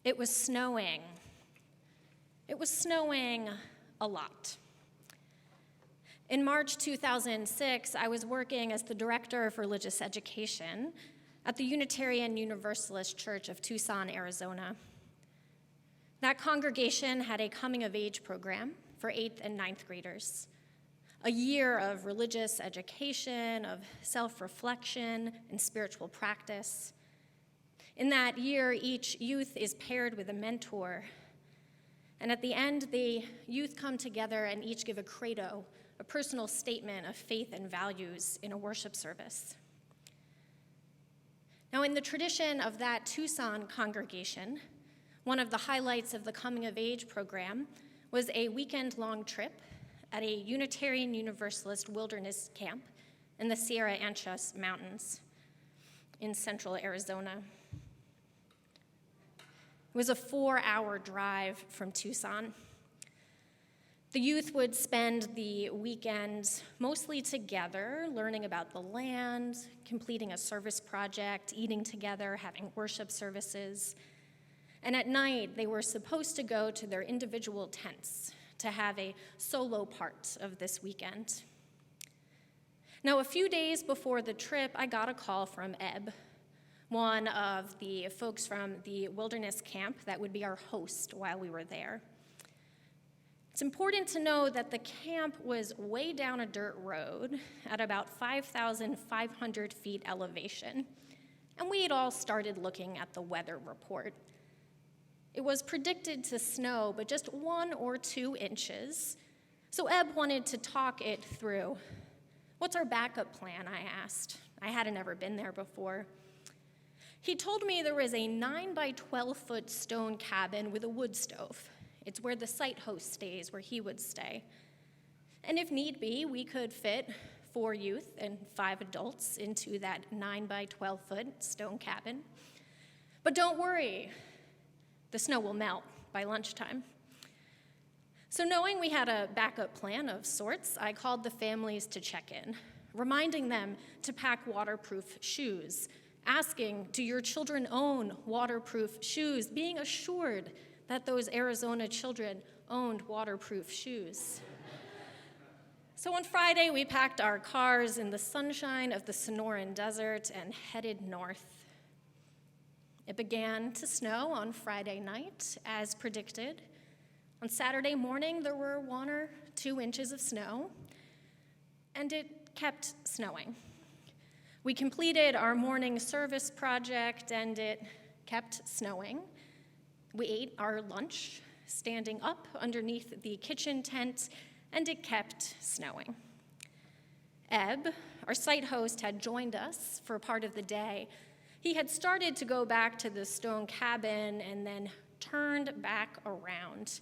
It was snowing. It was snowing a lot. In March 2006, I was working as the director of religious education at the Unitarian Universalist Church of Tucson, Arizona. That congregation had a coming-of-age program for 8th and 9th graders, a year of religious education, of self-reflection, and spiritual practice. In that year, each youth is paired with a mentor, and at the end, the youth come together and each give a credo, a personal statement of faith and values in a worship service. Now, in the tradition of that Tucson congregation, one of the highlights of the Coming of Age program was a weekend-long trip at a Unitarian Universalist wilderness camp in the Sierra Anchos Mountains in central Arizona. It was a 4-hour drive from Tucson. The youth would spend the weekends mostly together, learning about the land, completing a service project, eating together, having worship services. And at night, they were supposed to go to their individual tents to have a solo part of this weekend. Now, a few days before the trip, I got a call from Eb, one of the folks from the wilderness camp that would be our host while we were there. It's important to know that the camp was way down a dirt road at about 5,500 feet elevation, and we had all started looking at the weather report. It was predicted to snow, but just 1 or 2 inches, so Eb wanted to talk it through. What's our backup plan, I asked. I hadn't ever been there before. He told me there was a 9 by 12-foot stone cabin with a wood stove. It's where the site host stays, where he would stay. And if need be, we could fit 4 youth and 5 adults into that 9 by 12-foot stone cabin. But don't worry, the snow will melt by lunchtime. So knowing we had a backup plan of sorts, I called the families to check in, reminding them to pack waterproof shoes, asking, do your children own waterproof shoes, being assured that those Arizona children owned waterproof shoes. So on Friday, we packed our cars in the sunshine of the Sonoran Desert and headed north. It began to snow on Friday night, as predicted. On Saturday morning, there were 1 or 2 inches of snow, and it kept snowing. We completed our morning service project, and it kept snowing. We ate our lunch, standing up underneath the kitchen tent, and it kept snowing. Eb, our site host, had joined us for part of the day. He had started to go back to the stone cabin and then turned back around.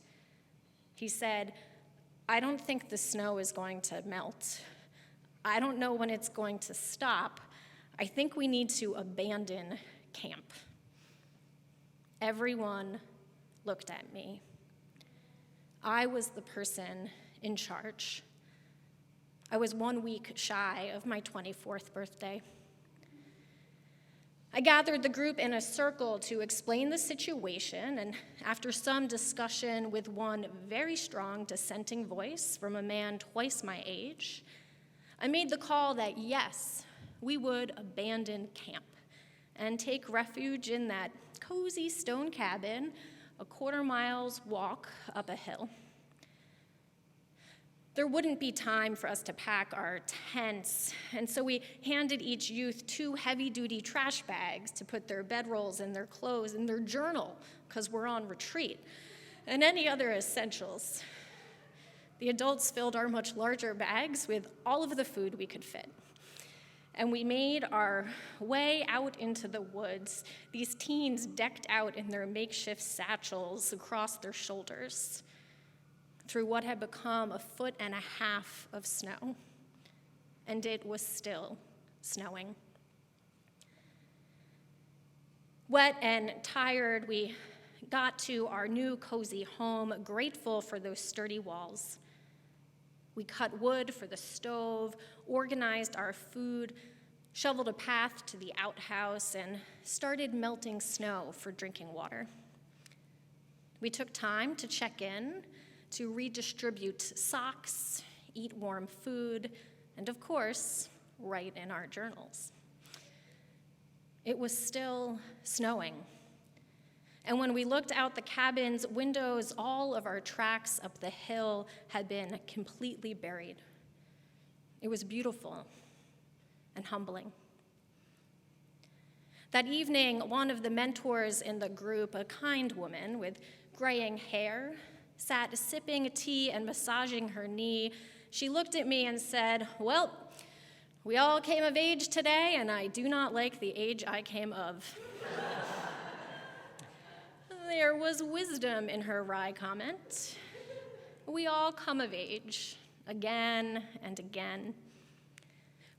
He said, I don't think the snow is going to melt. I don't know when it's going to stop. I think we need to abandon camp. Everyone looked at me. I was the person in charge. I was 1 week shy of my 24th birthday. I gathered the group in a circle to explain the situation, and after some discussion with one very strong dissenting voice from a man twice my age, I made the call that yes, we would abandon camp and take refuge in that cozy stone cabin a 1/4 mile's walk up a hill. There wouldn't be time for us to pack our tents, and so we handed each youth 2 heavy-duty trash bags to put their bedrolls and their clothes and their journal, because we're on retreat, and any other essentials. The adults filled our much larger bags with all of the food we could fit. And we made our way out into the woods, these teens decked out in their makeshift satchels across their shoulders, through what had become 1.5 feet of snow. And it was still snowing. Wet and tired, we got to our new cozy home, grateful for those sturdy walls. We cut wood for the stove, organized our food, shoveled a path to the outhouse, and started melting snow for drinking water. We took time to check in, to redistribute socks, eat warm food, and of course, write in our journals. It was still snowing. And when we looked out the cabin's windows, all of our tracks up the hill had been completely buried. It was beautiful and humbling. That evening, one of the mentors in the group, a kind woman with graying hair, sat sipping tea and massaging her knee. She looked at me and said, "Well, we all came of age today, and I do not like the age I came of." There was wisdom in her wry comment. We all come of age, again and again.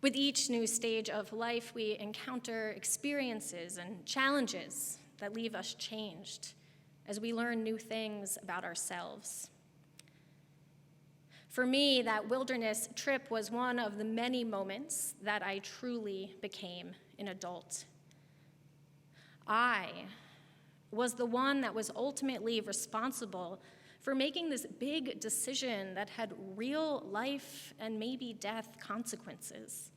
With each new stage of life, we encounter experiences and challenges that leave us changed as we learn new things about ourselves. For me, that wilderness trip was one of the many moments that I truly became an adult. I was the one that was ultimately responsible for making this big decision that had real life and maybe death consequences.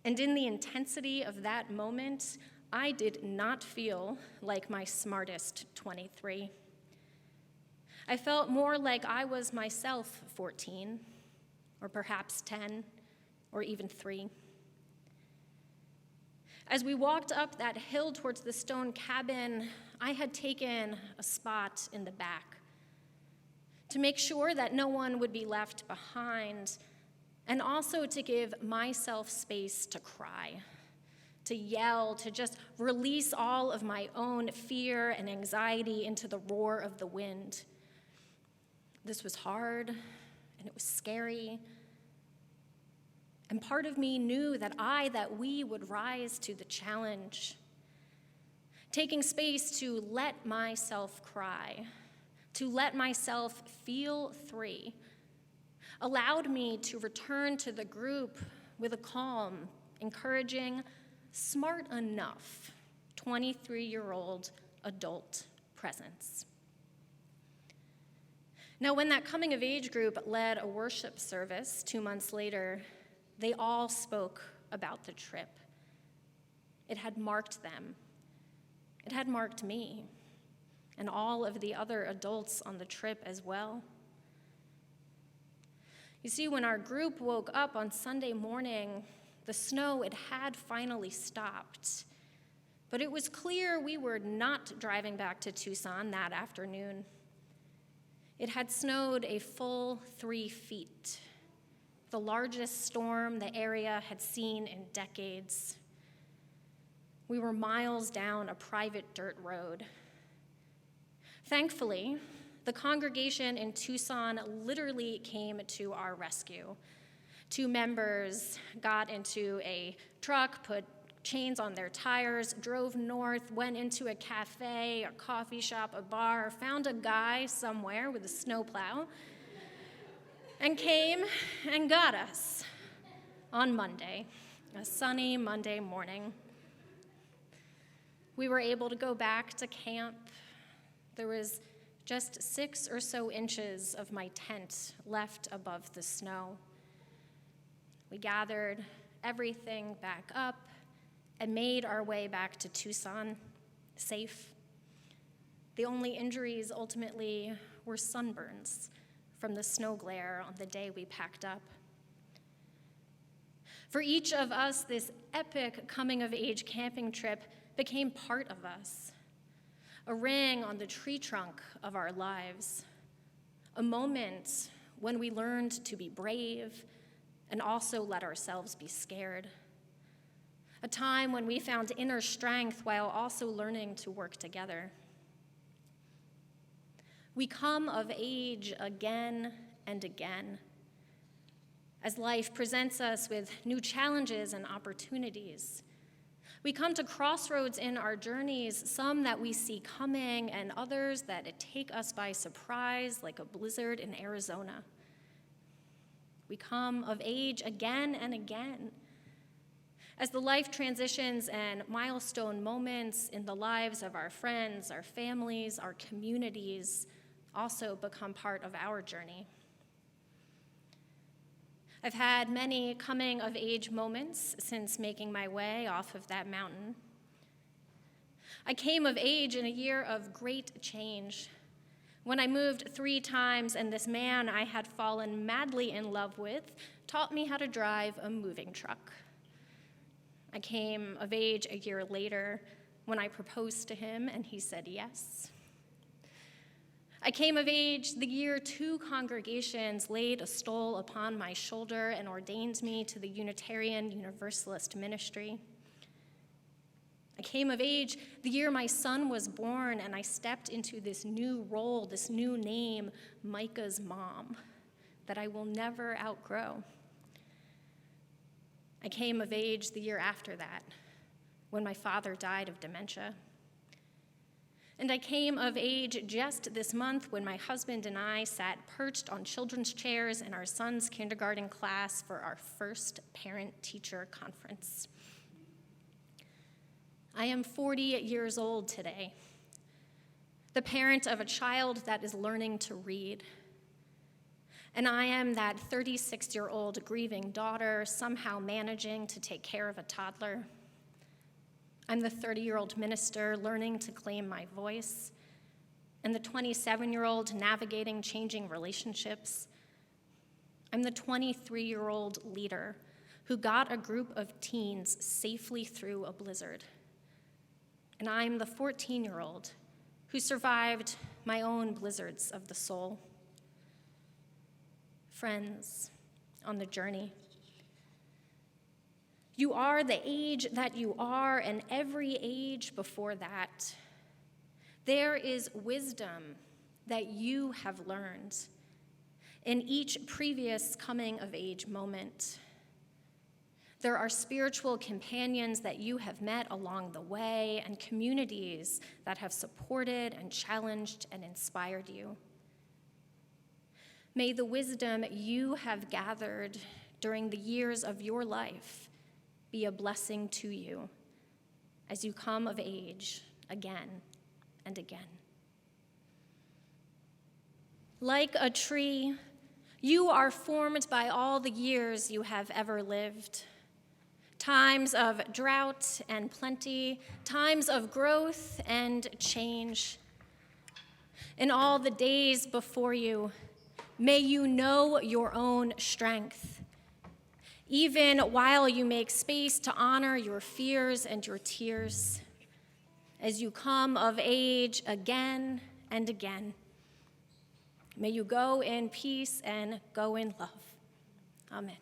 And in the intensity of that moment, I did not feel like my smartest 23. I felt more like I was myself 14, or perhaps 10, or even 3. As we walked up that hill towards the stone cabin, I had taken a spot in the back to make sure that no one would be left behind, and also to give myself space to cry, to yell, to just release all of my own fear and anxiety into the roar of the wind. This was hard, and it was scary. And part of me knew that we would rise to the challenge. Taking space to let myself cry, to let myself feel 3, allowed me to return to the group with a calm, encouraging, smart enough 23-year-old adult presence. Now, when that coming-of-age group led a worship service 2 months later, they all spoke about the trip. It had marked them. It had marked me, and all of the other adults on the trip as well. You see, when our group woke up on Sunday morning, the snow, it had finally stopped. But it was clear we were not driving back to Tucson that afternoon. It had snowed a full 3 feet, the largest storm the area had seen in decades. We were miles down a private dirt road. Thankfully, the congregation in Tucson literally came to our rescue. 2 members got into a truck, put chains on their tires, drove north, went into a cafe, a coffee shop, a bar, found a guy somewhere with a snowplow, and came and got us on Monday, a sunny Monday morning. We were able to go back to camp. There was just 6 or so inches of my tent left above the snow. We gathered everything back up and made our way back to Tucson, safe. The only injuries ultimately were sunburns from the snow glare on the day we packed up. For each of us, this epic coming-of-age camping trip became part of us, a ring on the tree trunk of our lives, a moment when we learned to be brave and also let ourselves be scared, a time when we found inner strength while also learning to work together. We come of age again and again as life presents us with new challenges and opportunities. We come to crossroads in our journeys, some that we see coming and others that take us by surprise like a blizzard in Arizona. We come of age again and again As the life transitions and milestone moments in the lives of our friends, our families, our communities also become part of our journey. I've had many coming-of-age moments since making my way off of that mountain. I came of age in a year of great change, when I moved 3 times and this man I had fallen madly in love with taught me how to drive a moving truck. I came of age a year later when I proposed to him and he said yes. I came of age the year 2 congregations laid a stole upon my shoulder and ordained me to the Unitarian Universalist ministry. I came of age the year my son was born and I stepped into this new role, this new name, Micah's mom, that I will never outgrow. I came of age the year after that, when my father died of dementia. And I came of age just this month when my husband and I sat perched on children's chairs in our son's kindergarten class for our first parent-teacher conference. I am 40 years old today, the parent of a child that is learning to read. And I am that 36-year-old grieving daughter somehow managing to take care of a toddler. I'm the 30-year-old minister learning to claim my voice, and the 27-year-old navigating changing relationships. I'm the 23-year-old leader who got a group of teens safely through a blizzard. And I'm the 14-year-old who survived my own blizzards of the soul. Friends on the journey, you are the age that you are, and every age before that. There is wisdom that you have learned in each previous coming-of-age moment. There are spiritual companions that you have met along the way and communities that have supported and challenged and inspired you. May the wisdom you have gathered during the years of your life be a blessing to you as you come of age again and again. Like a tree, you are formed by all the years you have ever lived. Times of drought and plenty, times of growth and change. In all the days before you, may you know your own strength, even while you make space to honor your fears and your tears as you come of age again and again. May you go in peace and go in love. Amen.